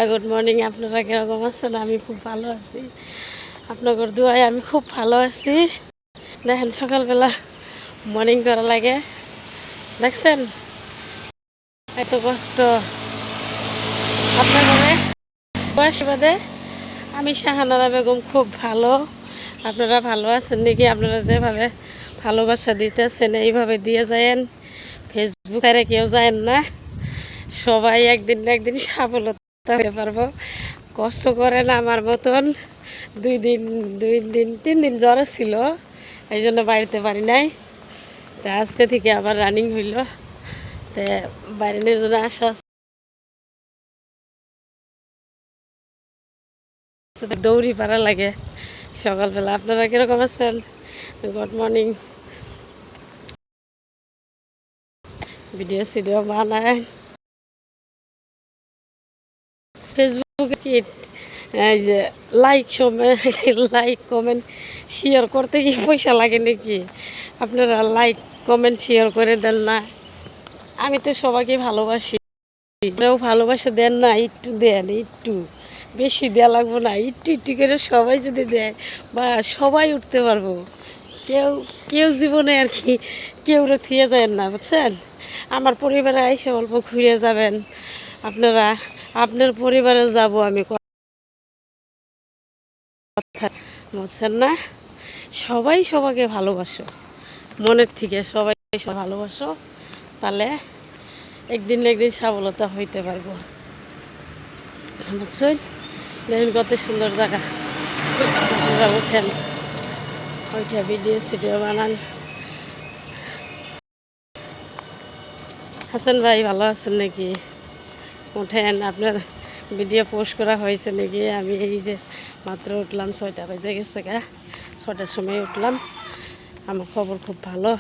Good morning. আপনারা কিরকম আছেন? আমি খুব ভালো আছি, আপনাদের দোয়ায় আমি খুব ভালো আছি। দেখেন সকালবেলা মর্নিং করা লাগে, দেখছেন এত কষ্ট আপনার ঘরে আশীর্বাদে। আমি শাহানারা বেগম খুব ভালো। আপনারা ভালো আছেন নাকি? আপনারা যেভাবে ভালোবাসা দিতেছেন এইভাবে দিয়ে যায়েন। ফেসবুক আর কেউ যায়েন না, সবাই একদিন না একদিন সফলতা হতে পারবো। কষ্ট করেন আমার মতন। 3 দিন জ্বর ছিল, এই জন্য বাড়িতে পারি নাই। তো আজকে থেকে আবার রানিং হইল, তো বাইরের জন্য আসা দৌড়ি পারা লাগে সকালবেলা। আপনারা কিরকম আছেন? Good morning. ভিডিও বানায় ফেসবুকে কি এই যে লাইক কমেন্ট শেয়ার করতে কি পয়সা লাগে নাকি? আপনারা লাইক কমেন্ট শেয়ার করে দেন না? আমি তো সবাইকে ভালোবাসি, আপনারাও ভালোবাসা দেন না? একটু দেন, একটু বেশি দেওয়া লাগবো না, একটু একটু করে সবাই যদি দেয় বা সবাই উঠতে পারবো। কেউ কেউ জীবনে আর কি কেউ থিয়ে যায় না, বুঝছেন? আমার পরিবারে এসে অল্প ঘুরে যাবেন আপনারা, আপনার পরিবারে যাব আমি, কথা বুঝছেন না? সবাই সবাইকে ভালোবাসো, মনের থেকে সবাই সব ভালোবাসো, তাহলে একদিন না একদিন সফলতা হইতে পারবো, বুঝছেন? দেখুন কত সুন্দর জায়গা। আপনারা উঠেন, ওইটা ভিডিও বানান। হাসান ভাই ভালো আছেন নাকি? ওঠেন, আপনার ভিডিও পোস্ট করা হয়েছে নাকি? আমি এই যে মাত্র উঠলাম, 6টা বাজে গেছে গা, 6টার সময় উঠলাম। আমার খবর খুব ভালো।